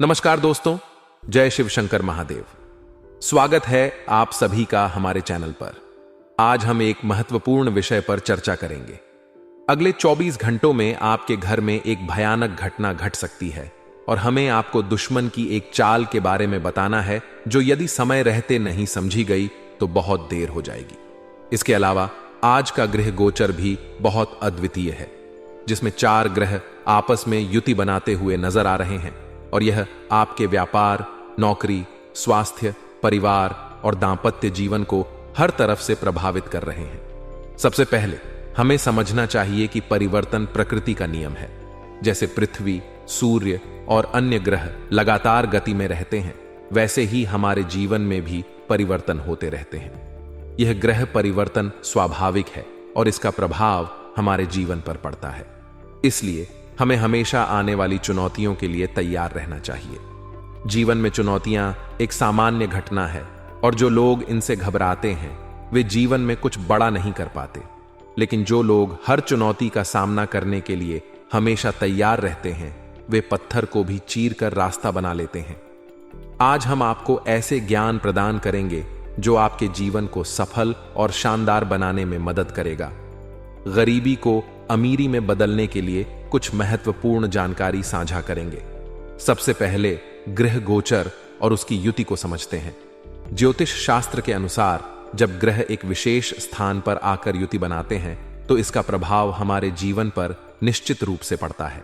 नमस्कार दोस्तों, जय शिव शंकर महादेव। स्वागत है आप सभी का हमारे चैनल पर। आज हम एक महत्वपूर्ण विषय पर चर्चा करेंगे। अगले 24 घंटों में आपके घर में एक भयानक घटना घट सकती है और हमें आपको दुश्मन की एक चाल के बारे में बताना है जो यदि समय रहते नहीं समझी गई तो बहुत देर हो जाएगी। इसके अलावा आज का ग्रह गोचर भी बहुत अद्वितीय है, जिसमें 4 ग्रह आपस में युति बनाते हुए नजर आ रहे हैं और यह आपके व्यापार, नौकरी, स्वास्थ्य, परिवार और दांपत्य जीवन को हर तरफ से प्रभावित कर रहे हैं। सबसे पहले हमें समझना चाहिए कि परिवर्तन प्रकृति का नियम है। जैसे पृथ्वी, सूर्य और अन्य ग्रह लगातार गति में रहते हैं, वैसे ही हमारे जीवन में भी परिवर्तन होते रहते हैं। यह ग्रह परिवर्तन स्वाभाविक है और इसका प्रभाव हमारे जीवन पर पड़ता है। इसलिए हमें हमेशा आने वाली चुनौतियों के लिए तैयार रहना चाहिए। जीवन में चुनौतियां एक सामान्य घटना है और जो लोग इनसे घबराते हैं वे जीवन में कुछ बड़ा नहीं कर पाते। लेकिन जो लोग हर चुनौती का सामना करने के लिए हमेशा तैयार रहते हैं वे पत्थर को भी चीर कर रास्ता बना लेते हैं। आज हम आपको ऐसे ज्ञान प्रदान करेंगे जो आपके जीवन को सफल और शानदार बनाने में मदद करेगा। गरीबी को अमीरी में बदलने के लिए कुछ महत्वपूर्ण जानकारी साझा करेंगे। सबसे पहले ग्रह गोचर और उसकी युति को समझते हैं। ज्योतिष शास्त्र के अनुसार जब ग्रह एक विशेष स्थान पर आकर युति बनाते हैं तो इसका प्रभाव हमारे जीवन पर निश्चित रूप से पड़ता है।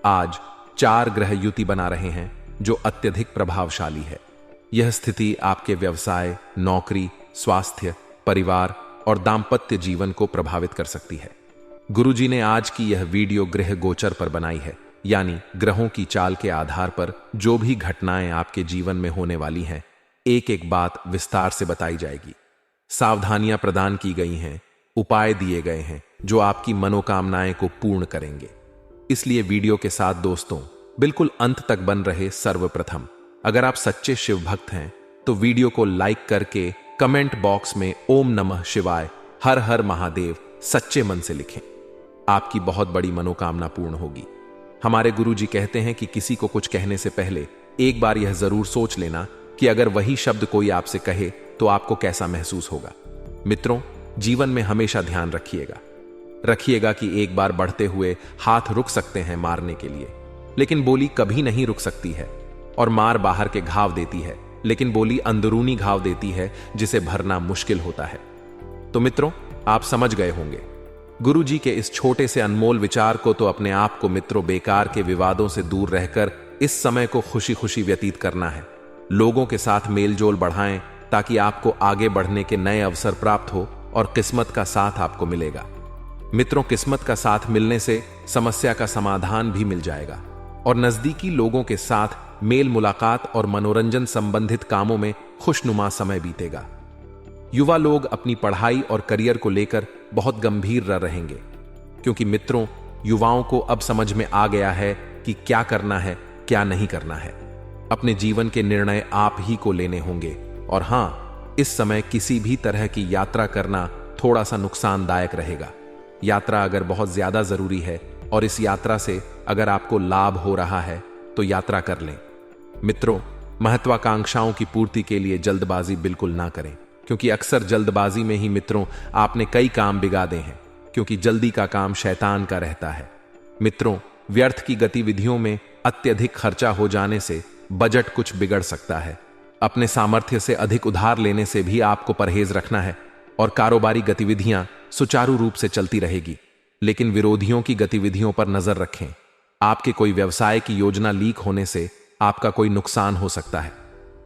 आज 4 ग्रह युति बना रहे हैं जो अत्यधिक प्रभावशाली है। यह स्थिति आपके व्यवसाय, नौकरी, स्वास्थ्य, परिवार और दांपत्य जीवन को प्रभावित कर सकती है। गुरुजी ने आज की यह वीडियो ग्रह गोचर पर बनाई है, यानी ग्रहों की चाल के आधार पर जो भी घटनाएं आपके जीवन में होने वाली हैं, एक एक बात विस्तार से बताई जाएगी। सावधानियां प्रदान की गई हैं, उपाय दिए गए हैं जो आपकी मनोकामनाएं को पूर्ण करेंगे। इसलिए वीडियो के साथ दोस्तों बिल्कुल अंत तक बन रहे। सर्वप्रथम, अगर आप सच्चे शिव भक्त हैं तो वीडियो को लाइक करके कमेंट बॉक्स में ओम नमः शिवाय, हर हर महादेव सच्चे मन से लिखें। आपकी बहुत बड़ी मनोकामना पूर्ण होगी। हमारे गुरुजी कहते हैं कि किसी को कुछ कहने से पहले एक बार यह जरूर सोच लेना कि अगर वही शब्द कोई आपसे कहे तो आपको कैसा महसूस होगा। मित्रों, जीवन में हमेशा ध्यान रखिएगा कि एक बार बढ़ते हुए हाथ रुक सकते हैं मारने के लिए, लेकिन बोली कभी नहीं रुक सकती है। और मार बाहर के घाव देती है, लेकिन बोली अंदरूनी घाव देती है जिसे भरना मुश्किल होता है। तो मित्रों, आप समझ गए होंगे। गुरुजी के इस छोटे से अनमोल विचार को तो अपने आप को मित्रों बेकार के विवादों से दूर रहकर इस समय को खुशी खुशी व्यतीत करना है। लोगों के साथ मेलजोल बढ़ाएं ताकि आपको आगे बढ़ने के नए अवसर प्राप्त हो और किस्मत का साथ आपको मिलेगा। मित्रों, किस्मत का साथ मिलने से समस्या का समाधान भी मिल जाएगा और नजदीकी लोगों के साथ मेल मुलाकात और मनोरंजन संबंधित कामों में खुशनुमा समय बीतेगा। युवा लोग अपनी पढ़ाई और करियर को लेकर बहुत गंभीर रहेंगे, क्योंकि मित्रों युवाओं को अब समझ में आ गया है कि क्या करना है, क्या नहीं करना है। अपने जीवन के निर्णय आप ही को लेने होंगे। और हां, इस समय किसी भी तरह की यात्रा करना थोड़ा सा नुकसानदायक रहेगा। यात्रा अगर बहुत ज्यादा जरूरी है और इस यात्रा से अगर आपको लाभ हो रहा है तो यात्रा कर लें। मित्रों, महत्वाकांक्षाओं की पूर्ति के लिए जल्दबाजी बिल्कुल ना करें, क्योंकि अक्सर जल्दबाजी में ही मित्रों आपने कई काम बिगाड़े हैं, क्योंकि जल्दी का काम शैतान का रहता है। मित्रों, व्यर्थ की गतिविधियों में अत्यधिक खर्चा हो जाने से बजट कुछ बिगड़ सकता है। अपने सामर्थ्य से अधिक उधार लेने से भी आपको परहेज रखना है और कारोबारी गतिविधियां सुचारू रूप से चलती रहेगी। लेकिन विरोधियों की गतिविधियों पर नजर रखें। आपके कोई व्यवसाय की योजना लीक होने से आपका कोई नुकसान हो सकता है।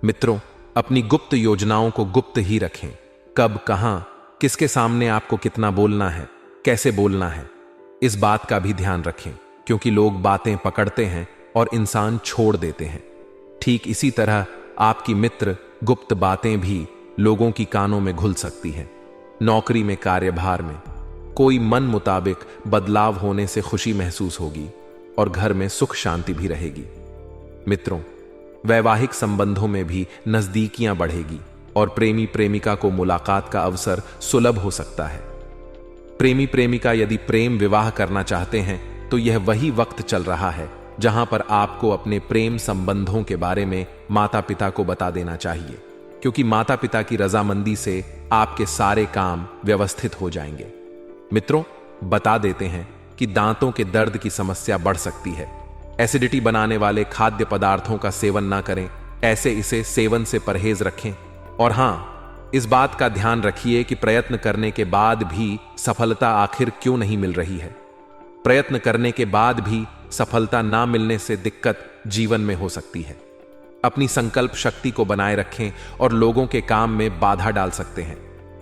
मित्रों, अपनी गुप्त योजनाओं को गुप्त ही रखें। कब, कहां, किसके सामने आपको कितना बोलना है, कैसे बोलना है, इस बात का भी ध्यान रखें, क्योंकि लोग बातें पकड़ते हैं और इंसान छोड़ देते हैं। ठीक इसी तरह आपकी मित्र गुप्त बातें भी लोगों की कानों में घुल सकती हैं। नौकरी में, कार्यभार में कोई मन मुताबिक बदलाव होने से खुशी महसूस होगी और घर में सुख शांति भी रहेगी। मित्रों, वैवाहिक संबंधों में भी नजदीकियां बढ़ेगी और प्रेमी प्रेमिका को मुलाकात का अवसर सुलभ हो सकता है। प्रेमी प्रेमिका यदि प्रेम विवाह करना चाहते हैं तो यह वही वक्त चल रहा है जहां पर आपको अपने प्रेम संबंधों के बारे में माता पिता को बता देना चाहिए, क्योंकि माता पिता की रजामंदी से आपके सारे काम व्यवस्थित हो जाएंगे। मित्रों, बता देते हैं कि दांतों के दर्द की समस्या बढ़ सकती है। एसिडिटी बनाने वाले खाद्य पदार्थों का सेवन ना करें, ऐसे इसे सेवन से परहेज रखें। और हां, इस बात का ध्यान रखिए कि प्रयत्न करने के बाद भी सफलता आखिर क्यों नहीं मिल रही है। प्रयत्न करने के बाद भी सफलता ना मिलने से दिक्कत जीवन में हो सकती है। अपनी संकल्प शक्ति को बनाए रखें और लोगों के काम में बाधा डाल सकते हैं,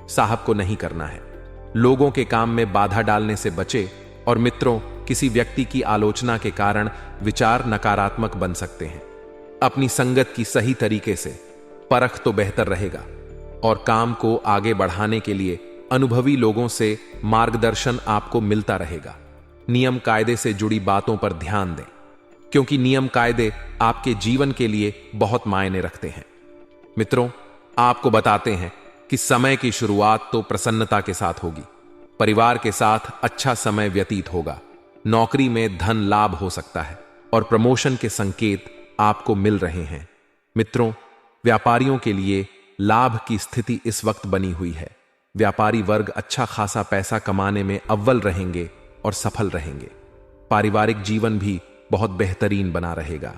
साहब को नहीं करना है। लोगों के काम में बाधा डालने से बचे। और मित्रों, किसी व्यक्ति की आलोचना के कारण विचार नकारात्मक बन सकते हैं। अपनी संगत की सही तरीके से परख तो बेहतर रहेगा और काम को आगे बढ़ाने के लिए अनुभवी लोगों से मार्गदर्शन आपको मिलता रहेगा। नियम कायदे से जुड़ी बातों पर ध्यान दें, क्योंकि नियम कायदे आपके जीवन के लिए बहुत मायने रखते हैं। मित्रों, आपको बताते हैं कि समय की शुरुआत तो प्रसन्नता के साथ होगी। परिवार के साथ अच्छा समय व्यतीत होगा। नौकरी में धन लाभ हो सकता है और प्रमोशन के संकेत आपको मिल रहे हैं। मित्रों, व्यापारियों के लिए लाभ की स्थिति इस वक्त बनी हुई है। व्यापारी वर्ग अच्छा खासा पैसा कमाने में अव्वल रहेंगे और सफल रहेंगे। पारिवारिक जीवन भी बहुत बेहतरीन बना रहेगा।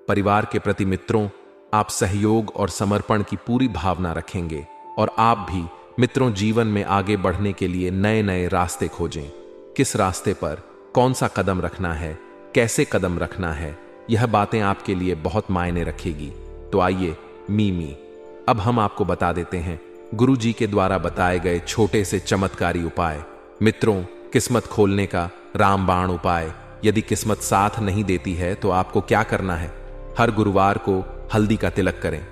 परिवार के प्रति मित्रों, आप सहयोग और समर्पण की पूरी भावना रखेंगे और आप भी मित्रों जीवन में आगे बढ़ने के लिए नए नए रास्ते खोजें। किस रास्ते पर कौन सा कदम रखना है, कैसे कदम रखना है, यह बातें आपके लिए बहुत मायने रखेगी। तो आइए मीमी, अब हम आपको बता देते हैं गुरु जी के द्वारा बताए गए छोटे से चमत्कारी उपाय। मित्रों, किस्मत खोलने का रामबाण उपाय। यदि किस्मत साथ नहीं देती है तो आपको क्या करना है? हर गुरुवार को हल्दी का तिलक करें,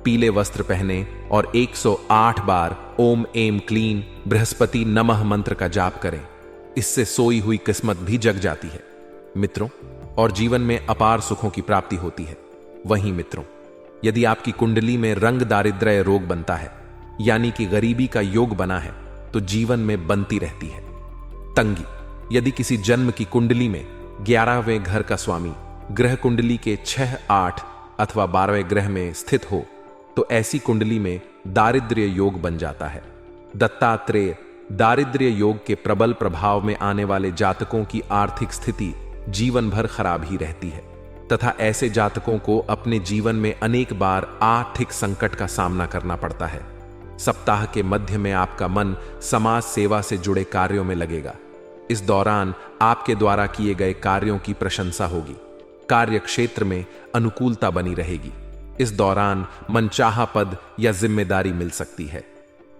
पीले वस्त्र पहने और 108 बार ओम एम क्लीन बृहस्पति नमः मंत्र का जाप करें। इससे सोई हुई किस्मत भी जग जाती है मित्रों, और जीवन में अपार सुखों की प्राप्ति होती है। वहीं मित्रों, यदि आपकी कुंडली में रंग दारिद्र्य रोग बनता है, यानी कि गरीबी का योग बना है, तो जीवन में बनती रहती है तंगी। यदि किसी जन्म की कुंडली में 11वें घर का स्वामी ग्रह कुंडली के 6, 8 अथवा 12वें ग्रह में स्थित हो, तो ऐसी कुंडली में दारिद्र्य योग बन जाता है। दत्तात्रेय दारिद्र्य योग के प्रबल प्रभाव में आने वाले जातकों की आर्थिक स्थिति जीवन भर खराब ही रहती है, तथा ऐसे जातकों को अपने जीवन में अनेक बार आर्थिक संकट का सामना करना पड़ता है। सप्ताह के मध्य में आपका मन समाज सेवा से जुड़े कार्यों में लगेगा। इस दौरान आपके द्वारा किए गए कार्यों की प्रशंसा होगी। कार्य क्षेत्र में अनुकूलता बनी रहेगी। इस दौरान मनचाहा पद या जिम्मेदारी मिल सकती है।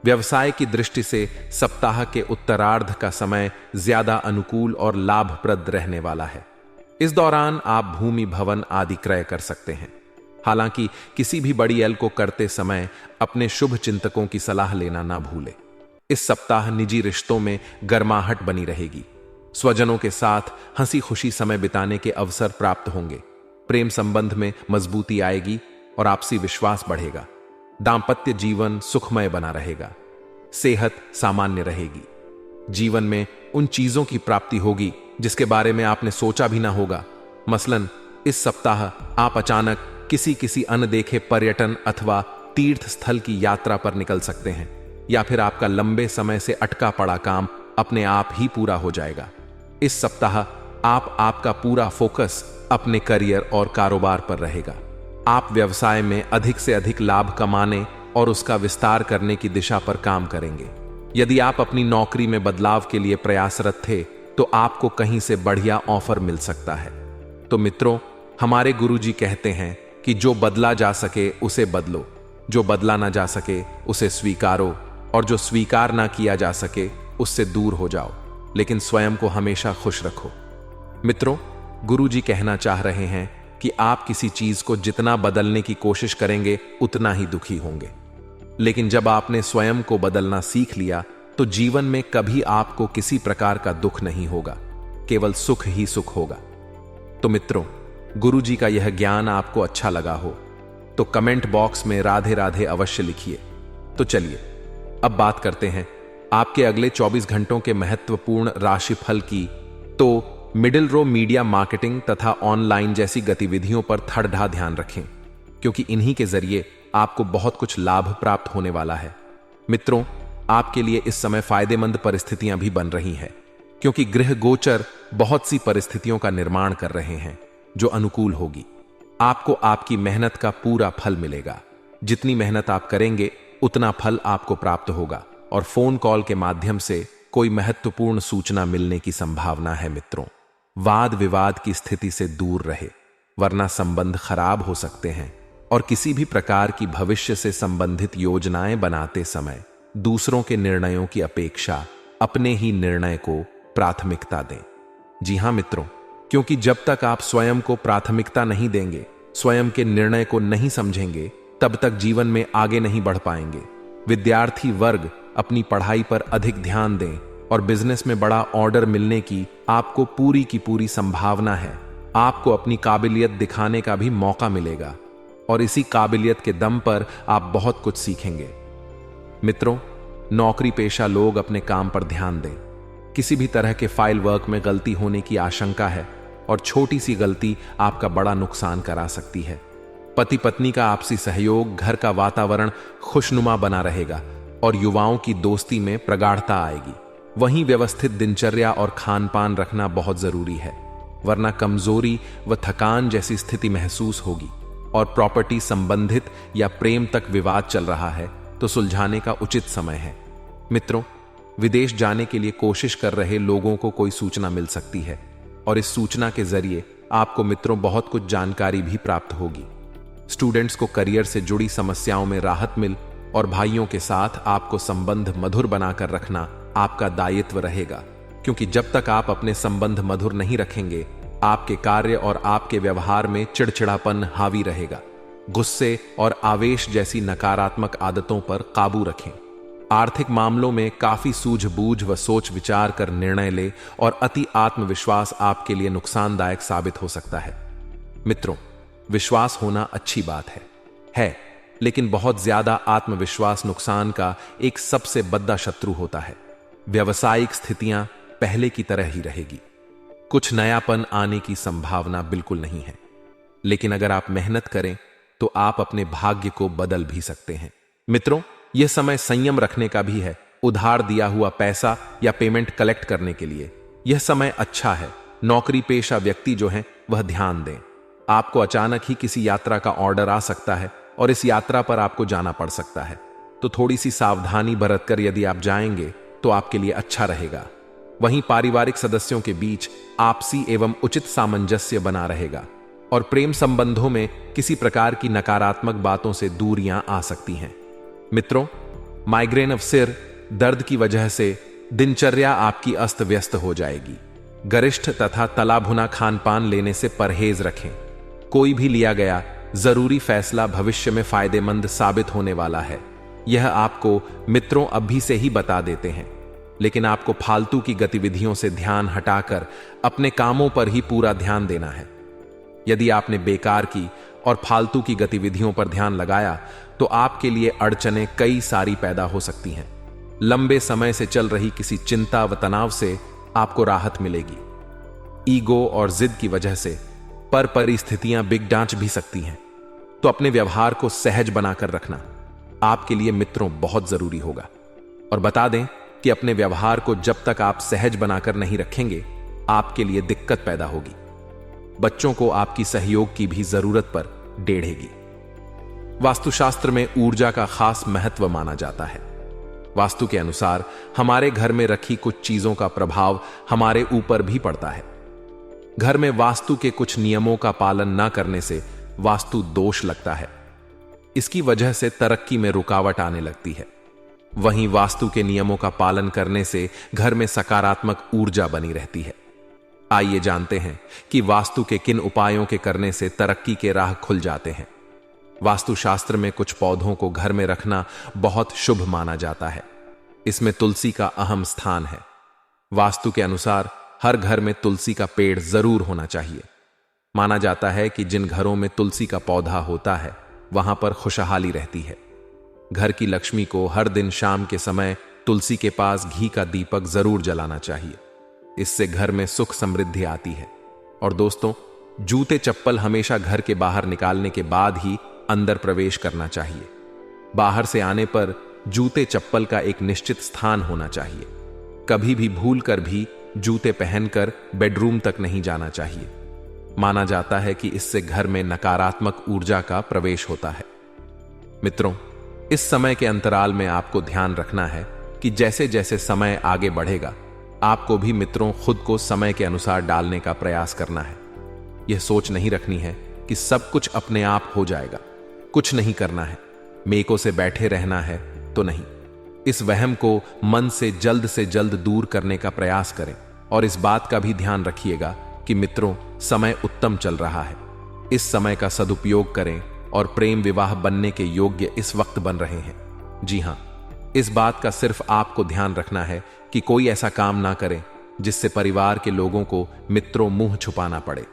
व्यवसाय की दृष्टि से सप्ताह के उत्तरार्ध का समय ज्यादा अनुकूल और लाभप्रद रहने वाला है। इस दौरान आप भूमि भवन आदि क्रय कर सकते हैं। हालांकि किसी भी बड़ी एल को करते समय अपने शुभ चिंतकों की सलाह लेना ना भूलें। इस सप्ताह निजी रिश्तों में गर्माहट बनी रहेगी। स्वजनों के साथ हंसी खुशी समय बिताने के अवसर प्राप्त होंगे। प्रेम संबंध में मजबूती आएगी और आपसी विश्वास बढ़ेगा। दांपत्य जीवन सुखमय बना रहेगा। सेहत सामान्य रहेगी। जीवन में उन चीजों की प्राप्ति होगी जिसके बारे में आपने सोचा भी ना होगा। मसलन इस सप्ताह आप अचानक किसी अनदेखे पर्यटन अथवा तीर्थ स्थल की यात्रा पर निकल सकते हैं, या फिर आपका लंबे समय से अटका पड़ा काम अपने आप ही पूरा हो जाएगा। इस सप्ताह आपका पूरा फोकस अपने करियर और कारोबार पर रहेगा। आप व्यवसाय में अधिक से अधिक लाभ कमाने और उसका विस्तार करने की दिशा पर काम करेंगे। यदि आप अपनी नौकरी में बदलाव के लिए प्रयासरत थे, तो आपको कहीं से बढ़िया ऑफर मिल सकता है। तो मित्रों, हमारे गुरुजी कहते हैं कि जो बदला जा सके उसे बदलो, जो बदला ना जा सके उसे स्वीकारो, और जो स्वीकार ना किया जा सके उससे दूर हो जाओ, लेकिन स्वयं को हमेशा खुश रखो। मित्रों, गुरुजी कहना चाह रहे हैं कि आप किसी चीज को जितना बदलने की कोशिश करेंगे उतना ही दुखी होंगे, लेकिन जब आपने स्वयं को बदलना सीख लिया तो जीवन में कभी आपको किसी प्रकार का दुख नहीं होगा, केवल सुख ही सुख होगा। तो मित्रों, गुरुजी का यह ज्ञान आपको अच्छा लगा हो तो कमेंट बॉक्स में राधे राधे अवश्य लिखिए। तो चलिए अब बात करते हैं आपके अगले 24 घंटों के महत्वपूर्ण राशिफल की। तो मिडिल रो मीडिया मार्केटिंग तथा ऑनलाइन जैसी गतिविधियों पर थड़ढा ध्यान रखें, क्योंकि इन्हीं के जरिए आपको बहुत कुछ लाभ प्राप्त होने वाला है। मित्रों, आपके लिए इस समय फायदेमंद परिस्थितियां भी बन रही हैं, क्योंकि गृह गोचर बहुत सी परिस्थितियों का निर्माण कर रहे हैं जो अनुकूल होगी। आपको आपकी मेहनत का पूरा फल मिलेगा। जितनी मेहनत आप करेंगे उतना फल आपको प्राप्त होगा, और फोन कॉल के माध्यम से कोई महत्वपूर्ण सूचना मिलने की संभावना है। मित्रों, वाद विवाद की स्थिति से दूर रहे, वरना संबंध खराब हो सकते हैं। और किसी भी प्रकार की भविष्य से संबंधित योजनाएं बनाते समय दूसरों के निर्णयों की अपेक्षा अपने ही निर्णय को प्राथमिकता दें। जी हां मित्रों, क्योंकि जब तक आप स्वयं को प्राथमिकता नहीं देंगे, स्वयं के निर्णय को नहीं समझेंगे, तब तक जीवन में आगे नहीं बढ़ पाएंगे। विद्यार्थी वर्ग अपनी पढ़ाई पर अधिक ध्यान दें, और बिजनेस में बड़ा ऑर्डर मिलने की आपको पूरी की पूरी संभावना है। आपको अपनी काबिलियत दिखाने का भी मौका मिलेगा, और इसी काबिलियत के दम पर आप बहुत कुछ सीखेंगे। मित्रों, नौकरी पेशा लोग अपने काम पर ध्यान दें। किसी भी तरह के फाइल वर्क में गलती होने की आशंका है, और छोटी सी गलती आपका बड़ा नुकसान करा सकती है। पति पत्नी का आपसी सहयोग, घर का वातावरण खुशनुमा बना रहेगा, और युवाओं की दोस्ती में प्रगाढ़ता आएगी। वहीं व्यवस्थित दिनचर्या और खान पान रखना बहुत जरूरी है, वरना कमजोरी व थकान जैसी स्थिति महसूस होगी। और प्रॉपर्टी संबंधित या प्रेम तक विवाद चल रहा है तो सुलझाने का उचित समय है। मित्रों, विदेश जाने के लिए कोशिश कर रहे लोगों को कोई सूचना मिल सकती है, और इस सूचना के जरिए आपको मित्रों बहुत कुछ जानकारी भी प्राप्त होगी। स्टूडेंट्स को करियर से जुड़ी समस्याओं में राहत मिल, और भाइयों के साथ आपको संबंध मधुर बनाकर रखना आपका दायित्व रहेगा, क्योंकि जब तक आप अपने संबंध मधुर नहीं रखेंगे, आपके कार्य और आपके व्यवहार में चिड़चिड़ापन हावी रहेगा। गुस्से और आवेश जैसी नकारात्मक आदतों पर काबू रखें। आर्थिक मामलों में काफी सूझबूझ व सोच विचार कर निर्णय ले, और अति आत्मविश्वास आपके लिए नुकसानदायक साबित हो सकता है। मित्रों, विश्वास होना अच्छी बात है, लेकिन बहुत ज्यादा आत्मविश्वास नुकसान का एक सबसे बड़ा शत्रु होता है। व्यावसायिक स्थितियां पहले की तरह ही रहेगी। कुछ नयापन आने की संभावना बिल्कुल नहीं है, लेकिन अगर आप मेहनत करें तो आप अपने भाग्य को बदल भी सकते हैं। मित्रों, यह समय संयम रखने का भी है। उधार दिया हुआ पैसा या पेमेंट कलेक्ट करने के लिए यह समय अच्छा है। नौकरी पेशा व्यक्ति जो हैं वह ध्यान दें। आपको अचानक ही किसी यात्रा का ऑर्डर आ सकता है, और इस यात्रा पर आपको जाना पड़ सकता है, तो थोड़ी सी सावधानी बरतकर यदि आप जाएंगे तो आपके लिए अच्छा रहेगा। वहीं पारिवारिक सदस्यों के बीच आपसी एवं उचित सामंजस्य बना रहेगा, और प्रेम संबंधों में किसी प्रकार की नकारात्मक बातों से दूरियां आ सकती हैं। मित्रों, माइग्रेन ऑफ सिर दर्द की वजह से दिनचर्या आपकी अस्त व्यस्त हो जाएगी। गरिष्ठ तथा तला भुना खान पान लेने से परहेज रखें। कोई भी लिया गया जरूरी फैसला भविष्य में फायदेमंद साबित होने वाला है। यह आपको मित्रों अभी से ही बता देते हैं, लेकिन आपको फालतू की गतिविधियों से ध्यान हटाकर अपने कामों पर ही पूरा ध्यान देना है। यदि आपने बेकार की और फालतू की गतिविधियों पर ध्यान लगाया तो आपके लिए अड़चनें कई सारी पैदा हो सकती हैं। लंबे समय से चल रही किसी चिंता व तनाव से आपको राहत मिलेगी। ईगो और जिद की वजह से परिस्थितियां बिग डांच भी सकती हैं, तो अपने व्यवहार को सहज बनाकर रखना आपके लिए मित्रों बहुत जरूरी होगा। और बता दें कि अपने व्यवहार को जब तक आप सहज बनाकर नहीं रखेंगे, आपके लिए दिक्कत पैदा होगी। बच्चों को आपकी सहयोग की भी जरूरत पर डेढ़ेगी। वास्तुशास्त्र में ऊर्जा का खास महत्व माना जाता है। वास्तु के अनुसार हमारे घर में रखी कुछ चीजों का प्रभाव हमारे ऊपर भी पड़ता है। घर में वास्तु के कुछ नियमों का पालन न करने से वास्तु दोष लगता है। इसकी वजह से तरक्की में रुकावट आने लगती है। वहीं वास्तु के नियमों का पालन करने से घर में सकारात्मक ऊर्जा बनी रहती है। आइए जानते हैं कि वास्तु के किन उपायों के करने से तरक्की के राह खुल जाते हैं। वास्तुशास्त्र में कुछ पौधों को घर में रखना बहुत शुभ माना जाता है। इसमें तुलसी का अहम स्थान है। वास्तु के अनुसार हर घर में तुलसी का पेड़ जरूर होना चाहिए। माना जाता है कि जिन घरों में तुलसी का पौधा होता है वहां पर खुशहाली रहती है। घर की लक्ष्मी को हर दिन शाम के समय तुलसी के पास घी का दीपक जरूर जलाना चाहिए। इससे घर में सुख समृद्धि आती है। और दोस्तों, जूते चप्पल हमेशा घर के बाहर निकालने के बाद ही अंदर प्रवेश करना चाहिए। बाहर से आने पर जूते चप्पल का एक निश्चित स्थान होना चाहिए। कभी भी भूल कर भी जूते पहनकर बेडरूम तक नहीं जाना चाहिए। माना जाता है कि इससे घर में नकारात्मक ऊर्जा का प्रवेश होता है। मित्रों, इस समय के अंतराल में आपको ध्यान रखना है कि जैसे जैसे समय आगे बढ़ेगा, आपको भी मित्रों खुद को समय के अनुसार डालने का प्रयास करना है। यह सोच नहीं रखनी है कि सब कुछ अपने आप हो जाएगा, कुछ नहीं करना है, मेको से बैठे रहना है तो नहीं। इस वहम को मन से जल्द दूर करने का प्रयास करें और इस बात का भी ध्यान रखिएगा कि मित्रों, समय उत्तम चल रहा है। इस समय का सदुपयोग करें और प्रेम विवाह बनने के योग्य इस वक्त बन रहे हैं। जी हां, इस बात का सिर्फ आपको ध्यान रखना है कि कोई ऐसा काम ना करें जिससे परिवार के लोगों को मित्रों मुंह छुपाना पड़े।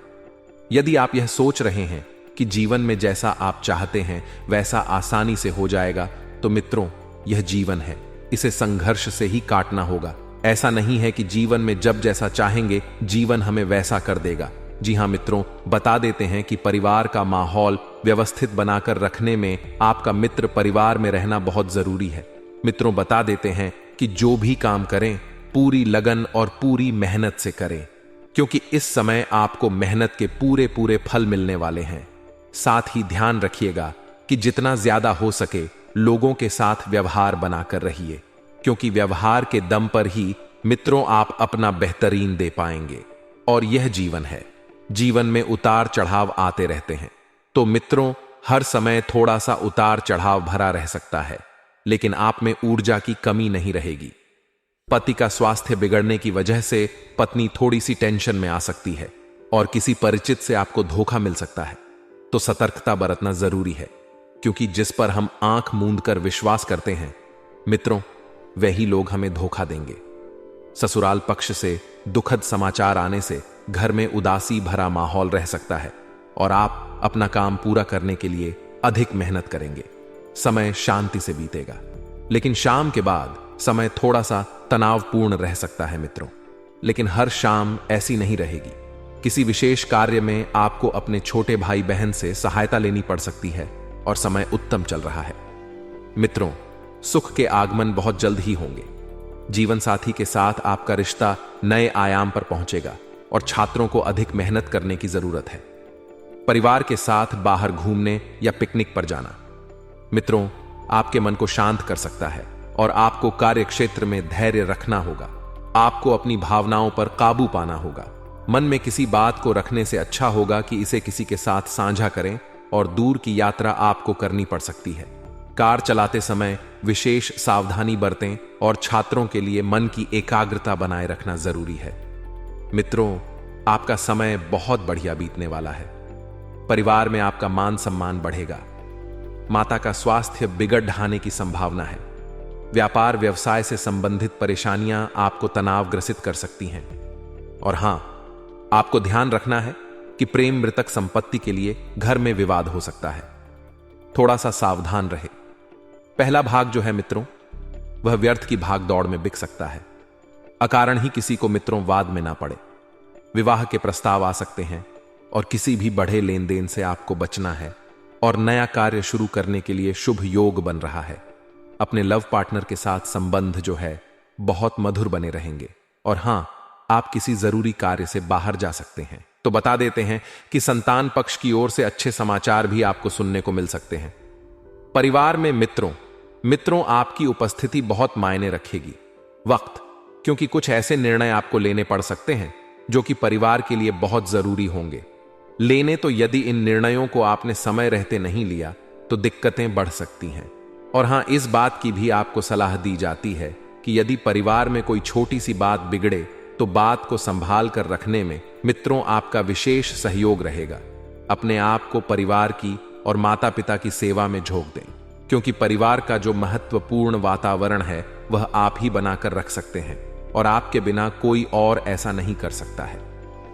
यदि आप यह सोच रहे हैं कि जीवन में जैसा आप चाहते हैं वैसा आसानी से हो जाएगा, तो मित्रों, यह जीवन है, इसे संघर्ष से ही काटना होगा। ऐसा नहीं है कि जीवन में जब जैसा चाहेंगे जीवन हमें वैसा कर देगा। जी हां मित्रों, बता देते हैं कि परिवार का माहौल व्यवस्थित बनाकर रखने में आपका मित्र परिवार में रहना बहुत जरूरी है। मित्रों, बता देते हैं कि जो भी काम करें पूरी लगन और पूरी मेहनत से करें, क्योंकि इस समय आपको मेहनत के पूरे फल मिलने वाले हैं। साथ ही ध्यान रखिएगा कि जितना ज्यादा हो सके लोगों के साथ व्यवहार बनाकर रहिए, क्योंकि व्यवहार के दम पर ही मित्रों आप अपना बेहतरीन दे पाएंगे। और यह जीवन है, जीवन में उतार चढ़ाव आते रहते हैं। तो मित्रों, हर समय थोड़ा सा उतार चढ़ाव भरा रह सकता है, लेकिन आप में ऊर्जा की कमी नहीं रहेगी। पति का स्वास्थ्य बिगड़ने की वजह से पत्नी थोड़ी सी टेंशन में आ सकती है और किसी परिचित से आपको धोखा मिल सकता है। तो सतर्कता बरतना जरूरी है, क्योंकि जिस पर हम आंख मूंद कर विश्वास करते हैं मित्रों, वही लोग हमें धोखा देंगे। ससुराल पक्ष से दुखद समाचार आने से घर में उदासी भरा माहौल रह सकता है और आप अपना काम पूरा करने के लिए अधिक मेहनत करेंगे। समय शांति से बीतेगा, लेकिन शाम के बाद समय थोड़ा सा तनावपूर्ण रह सकता है मित्रों। लेकिन हर शाम ऐसी नहीं रहेगी। किसी विशेष कार्य में आपको अपने छोटे भाई बहन से सहायता लेनी पड़ सकती है और समय उत्तम चल रहा है। मित्रों, सुख के आगमन बहुत जल्द ही होंगे। जीवन साथी के साथ आपका रिश्ता नए आयाम पर पहुंचेगा और छात्रों को अधिक मेहनत करने की जरूरत है। परिवार के साथ बाहर घूमने या पिकनिक पर जाना मित्रों आपके मन को शांत कर सकता है और आपको कार्य क्षेत्र में धैर्य रखना होगा। आपको अपनी भावनाओं पर काबू पाना होगा। मन में किसी बात को रखने से अच्छा होगा कि इसे किसी के साथ साझा करें और दूर की यात्रा आपको करनी पड़ सकती है। कार चलाते समय विशेष सावधानी बरतें और छात्रों के लिए मन की एकाग्रता बनाए रखना जरूरी है। मित्रों, आपका समय बहुत बढ़िया बीतने वाला है। परिवार में आपका मान सम्मान बढ़ेगा। माता का स्वास्थ्य बिगड़ ढाने की संभावना है। व्यापार व्यवसाय से संबंधित परेशानियां आपको तनावग्रसित कर सकती हैं। और हां, आपको ध्यान रखना है कि प्रेम मृतक संपत्ति के लिए घर में विवाद हो सकता है। थोड़ा सा सावधान रहे। पहला भाग जो है मित्रों, वह व्यर्थ की भाग दौड़ में बिक सकता है। अकारण ही किसी को मित्रों वाद में ना पड़े। विवाह के प्रस्ताव आ सकते हैं और किसी भी बढ़े लेन देन से आपको बचना है और नया कार्य शुरू करने के लिए शुभ योग बन रहा है। अपने लव पार्टनर के साथ संबंध जो है बहुत मधुर बने रहेंगे। और हां, आप किसी जरूरी कार्य से बाहर जा सकते हैं। तो बता देते हैं कि संतान पक्ष की ओर से अच्छे समाचार भी आपको सुनने को मिल सकते हैं। परिवार में मित्रों आपकी उपस्थिति बहुत मायने रखेगी। वक्त, क्योंकि कुछ ऐसे निर्णय आपको लेने पड़ सकते हैं जो कि परिवार के लिए बहुत जरूरी होंगे। लेने तो यदि इन निर्णयों को आपने समय रहते नहीं लिया तो दिक्कतें बढ़ सकती हैं। और हां, इस बात की भी आपको सलाह दी जाती है कि यदि परिवार में कोई छोटी सी बात बिगड़े तो बात को संभाल कर रखने में मित्रों आपका विशेष सहयोग रहेगा। अपने आप को परिवार की और माता पिता की सेवा में झोंक दें, क्योंकि परिवार का जो महत्वपूर्ण वातावरण है वह आप ही बनाकर रख सकते हैं और आपके बिना कोई और ऐसा नहीं कर सकता है।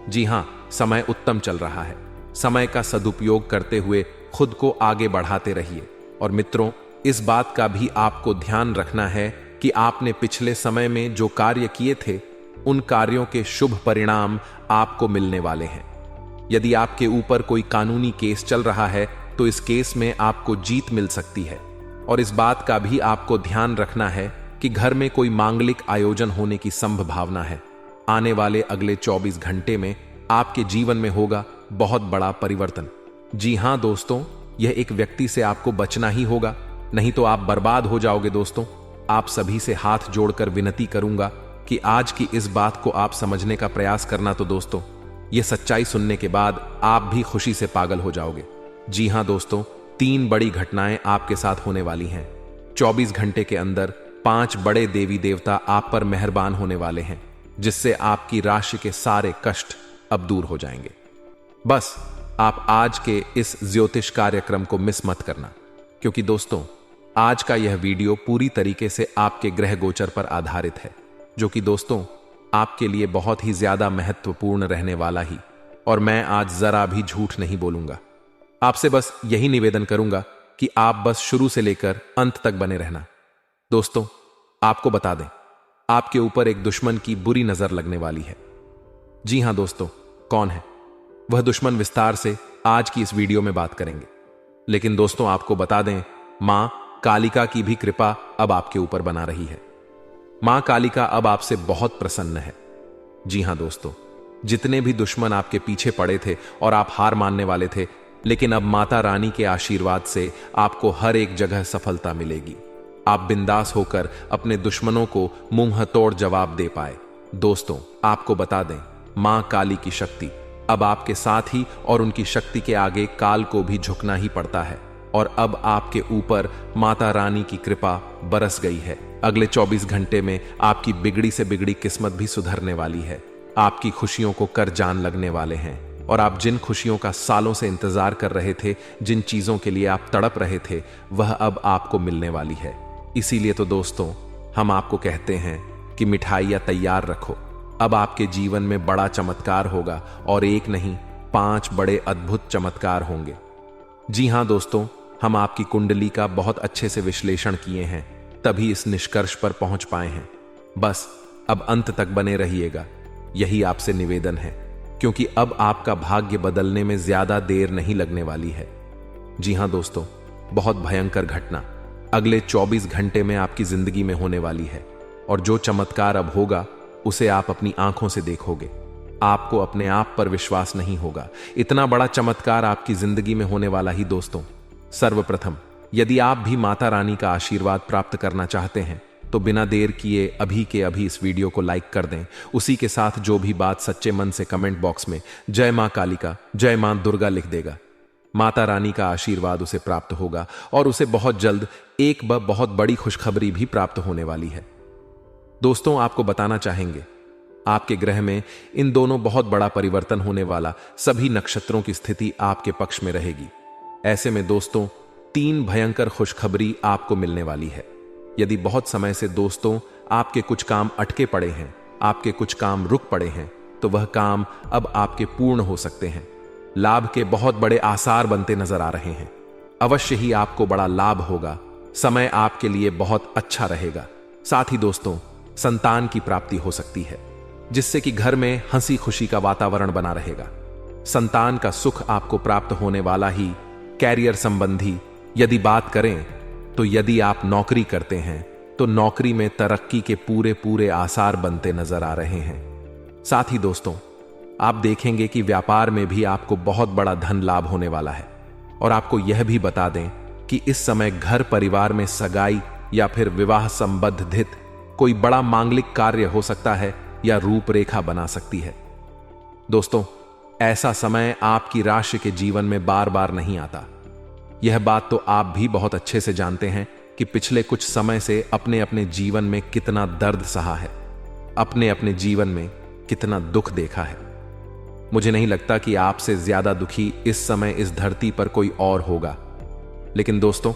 जी हां, समय उत्तम चल रहा है। समय का सदुपयोग करते हुए खुद को आगे बढ़ाते रहिए। और मित्रों, इस बात का भी आपको ध्यान रखना है कि आपने पिछले समय में जो कार्य किए थे उन कार्यों के शुभ परिणाम आपको मिलने वाले हैं। यदि आपके ऊपर कोई कानूनी केस चल रहा है तो इस केस में आपको जीत मिल सकती है। और इस बात का भी आपको ध्यान रखना है कि घर में कोई मांगलिक आयोजन होने की संभावना है। आने वाले अगले 24 घंटे में आपके जीवन में होगा बहुत बड़ा परिवर्तन। जी हां दोस्तों, यह एक व्यक्ति से आपको बचना ही होगा, नहीं तो आप बर्बाद हो जाओगे। दोस्तों, आप सभी से हाथ जोड़कर विनती करूंगा कि आज की इस बात को आप समझने का प्रयास करना। तो दोस्तों, यह सच्चाई सुनने के बाद आप भी खुशी से पागल हो जाओगे। जी हां दोस्तों, 3 बड़ी घटनाएं आपके साथ होने वाली हैं। 24 घंटे के अंदर 5 बड़े देवी देवता आप पर मेहरबान होने वाले हैं, जिससे आपकी राशि के सारे कष्ट अब दूर हो जाएंगे। बस आप आज के इस ज्योतिष कार्यक्रम को मिस मत करना, क्योंकि दोस्तों, आज का यह वीडियो पूरी तरीके से आपके ग्रह गोचर पर आधारित है, जो कि दोस्तों आपके लिए बहुत ही ज्यादा महत्वपूर्ण रहने वाला ही। और मैं आज जरा भी झूठ नहीं बोलूंगा। आपसे बस यही निवेदन करूंगा कि आप बस शुरू से लेकर अंत तक बने रहना। दोस्तों, आपको बता दें, आपके ऊपर एक दुश्मन की बुरी नजर लगने वाली है। जी हां दोस्तों, कौन है वह दुश्मन, विस्तार से आज की इस वीडियो में बात करेंगे। लेकिन दोस्तों, आपको बता दें, मां कालिका की भी कृपा अब आपके ऊपर बना रही है। मां कालिका अब आपसे बहुत प्रसन्न है। जी हां दोस्तों, जितने भी दुश्मन आपके पीछे पड़े थे और आप हार मानने वाले थे, लेकिन अब माता रानी के आशीर्वाद से आपको हर एक जगह सफलता मिलेगी। आप बिंदास होकर अपने दुश्मनों को मुंह तोड़ जवाब दे पाए। दोस्तों, आपको बता दें, मां काली की शक्ति अब आपके साथ ही, और उनकी शक्ति के आगे काल को भी झुकना ही पड़ता है। और अब आपके ऊपर माता रानी की कृपा बरस गई है। अगले 24 घंटे में आपकी बिगड़ी से बिगड़ी किस्मत भी सुधरने वाली है। आपकी खुशियों को कर जान लगने वाले हैं, और आप जिन खुशियों का सालों से इंतजार कर रहे थे, जिन चीजों के लिए आप तड़प रहे थे, वह अब आपको मिलने वाली है। इसीलिए तो दोस्तों, हम आपको कहते हैं कि मिठाइयां तैयार रखो। अब आपके जीवन में बड़ा चमत्कार होगा, और एक नहीं 5 बड़े अद्भुत चमत्कार होंगे। जी हां दोस्तों, हम आपकी कुंडली का बहुत अच्छे से विश्लेषण किए हैं, तभी इस निष्कर्ष पर पहुंच पाए हैं। बस अब अंत तक बने रहिएगा, यही आपसे निवेदन है, क्योंकि अब आपका भाग्य बदलने में ज्यादा देर नहीं लगने वाली है। जी हां दोस्तों, बहुत भयंकर घटना अगले 24 घंटे में आपकी जिंदगी में होने वाली है, और जो चमत्कार अब होगा उसे आप अपनी आंखों से देखोगे। आपको अपने आप पर विश्वास नहीं होगा, इतना बड़ा चमत्कार आपकी जिंदगी में होने वाला ही। दोस्तों, सर्वप्रथम, यदि आप भी माता रानी का आशीर्वाद प्राप्त करना चाहते हैं तो बिना देर किए अभी के अभी इस वीडियो को लाइक कर दें। उसी के साथ जो भी बात सच्चे मन से कमेंट बॉक्स में जय मां कालिका, जय मां दुर्गा लिख देगा। माता रानी का आशीर्वाद उसे प्राप्त होगा, और उसे बहुत जल्द एक बहुत बड़ी खुशखबरी भी प्राप्त होने वाली है। दोस्तों, आपको बताना चाहेंगे, आपके ग्रह में इन दोनों बहुत बड़ा परिवर्तन होने वाला सभी नक्षत्रों की स्थिति आपके पक्ष में रहेगी। ऐसे में दोस्तों, 3 भयंकर खुशखबरी आपको मिलने वाली है। यदि बहुत समय से दोस्तों आपके कुछ काम अटके पड़े हैं, आपके कुछ काम रुक पड़े हैं, तो वह काम अब आपके पूर्ण हो सकते हैं। लाभ के बहुत बड़े आसार बनते नजर आ रहे हैं। अवश्य ही आपको बड़ा लाभ होगा। समय आपके लिए बहुत अच्छा रहेगा। साथ ही दोस्तों, संतान की प्राप्ति हो सकती है, जिससे कि घर में हंसी खुशी का वातावरण बना रहेगा। संतान का सुख आपको प्राप्त होने वाला ही। कैरियर संबंधी यदि बात करें तो यदि आप नौकरी करते हैं तो नौकरी में तरक्की के पूरे आसार बनते नजर आ रहे हैं। साथ ही दोस्तों, आप देखेंगे कि व्यापार में भी आपको बहुत बड़ा धन लाभ होने वाला है। और आपको यह भी बता दें कि इस समय घर परिवार में सगाई या फिर विवाह संबंधित कोई बड़ा मांगलिक कार्य हो सकता है या रूपरेखा बना सकती है। दोस्तों, ऐसा समय आपकी राशि के जीवन में बार बार नहीं आता। यह बात तो आप भी बहुत अच्छे से जानते हैं कि पिछले कुछ समय से अपने अपने जीवन में कितना दर्द सहा है, अपने अपने जीवन में कितना दुख देखा है। मुझे नहीं लगता कि आपसे ज्यादा दुखी इस समय इस धरती पर कोई और होगा। लेकिन दोस्तों,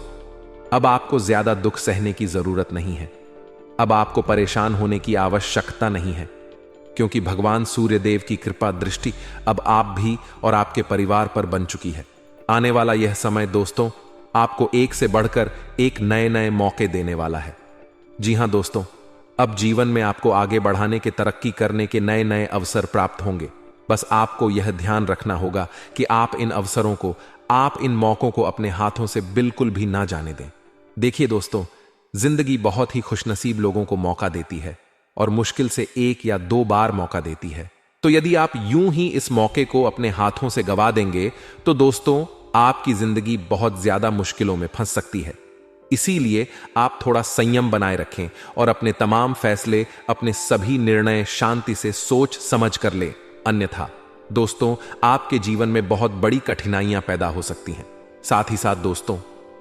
अब आपको ज्यादा दुख सहने की जरूरत नहीं है। अब आपको परेशान होने की आवश्यकता नहीं है, क्योंकि भगवान सूर्यदेव की कृपा दृष्टि अब आप भी और आपके परिवार पर बन चुकी है। आने वाला यह समय दोस्तों आपको एक से बढ़कर एक नए नए मौके देने वाला है। जी हां दोस्तों, अब जीवन में आपको आगे बढ़ाने के, तरक्की करने के नए नए अवसर प्राप्त होंगे। बस आपको यह ध्यान रखना होगा कि आप इन अवसरों को, आप इन मौकों को अपने हाथों से बिल्कुल भी ना जाने दें। देखिए दोस्तों, जिंदगी बहुत ही खुशनसीब लोगों को मौका देती है और मुश्किल से 1 या 2 बार मौका देती है। तो यदि आप यूं ही इस मौके को अपने हाथों से गवा देंगे तो दोस्तों, आपकी जिंदगी बहुत ज्यादा मुश्किलों में फंस सकती है। इसीलिए आप थोड़ा संयम बनाए रखें और अपने तमाम फैसले, अपने सभी निर्णय शांति से सोच समझ कर लें। अन्यथा दोस्तों, आपके जीवन में बहुत बड़ी कठिनाइयां पैदा हो सकती हैं। साथ ही साथ दोस्तों,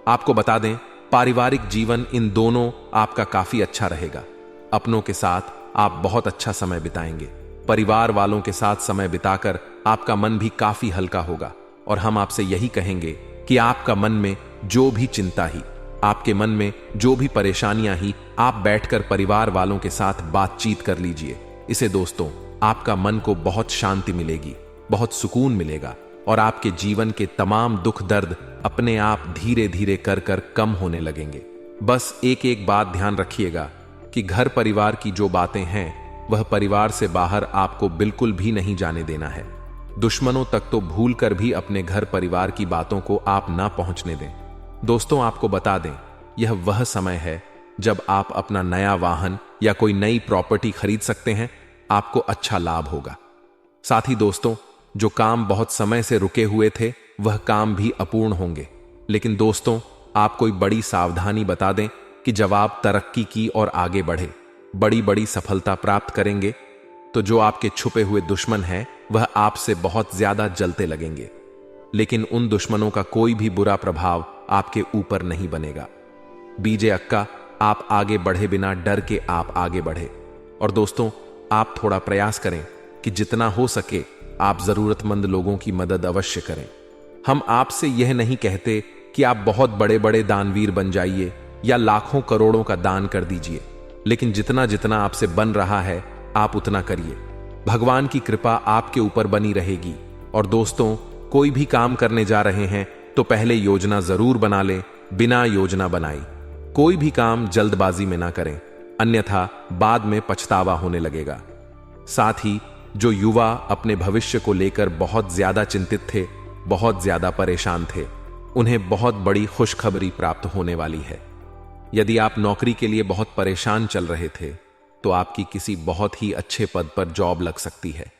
आपको बता दें, पारिवारिक जीवन इन दोनों आपका काफी अच्छा रहेगा। अपनों के साथ आप बहुत अच्छा समय बिताएंगे। परिवार वालों के साथ समय बिताकर आपका मन भी काफी हल्का होगा और हम आपसे यही कहेंगे कि आपका मन में जो भी चिंता ही, आपके मन में जो भी परेशानियां ही, आप बैठकर परिवार वालों के साथ बातचीत कर लीजिए। इसे दोस्तों, आपका मन को बहुत शांति मिलेगी, बहुत सुकून मिलेगा और आपके जीवन के तमाम दुख दर्द अपने आप धीरे धीरे कर कर कम होने लगेंगे। बस एक एक बात ध्यान रखिएगा कि घर परिवार की जो बातें हैं वह परिवार से बाहर आपको बिल्कुल भी नहीं जाने देना है। दुश्मनों तक तो भूल कर भी अपने घर परिवार की बातों को आप ना पहुंचने दें। दोस्तों, आपको बता दें, यह वह समय है जब आप अपना नया वाहन या कोई नई प्रॉपर्टी खरीद सकते हैं। आपको अच्छा लाभ होगा। साथ ही दोस्तों, जो काम बहुत समय से रुके हुए थे वह काम भी अपूर्ण होंगे। लेकिन दोस्तों, आप कोई बड़ी सावधानी बता दें कि जब आप तरक्की की और आगे बढ़े, बड़ी बड़ी सफलता प्राप्त करेंगे, तो जो आपके छुपे हुए दुश्मन हैं वह आपसे बहुत ज्यादा जलते लगेंगे। लेकिन उन दुश्मनों का कोई भी बुरा प्रभाव आपके ऊपर नहीं बनेगा। बीजे अक्का, आप आगे बढ़े बिना डर के आप आगे बढ़े। और दोस्तों, आप थोड़ा प्रयास करें कि जितना हो सके आप जरूरतमंद लोगों की मदद अवश्य करें। हम आपसे यह नहीं कहते कि आप बहुत बड़े बड़े दानवीर बन जाइए या लाखों करोड़ों का दान कर दीजिए, लेकिन जितना जितना आपसे बन रहा है आप उतना करिए। भगवान की कृपा आपके ऊपर बनी रहेगी। और दोस्तों, कोई भी काम करने जा रहे हैं तो पहले योजना जरूर बना लें, बिना योजना बनाई कोई भी काम जल्दबाजी में ना करें, अन्यथा बाद में पछतावा होने लगेगा। साथ ही जो युवा अपने भविष्य को लेकर बहुत ज्यादा चिंतित थे, बहुत ज्यादा परेशान थे, उन्हें बहुत बड़ी खुशखबरी प्राप्त होने वाली है। यदि आप नौकरी के लिए बहुत परेशान चल रहे थे तो आपकी किसी बहुत ही अच्छे पद पर जॉब लग सकती है।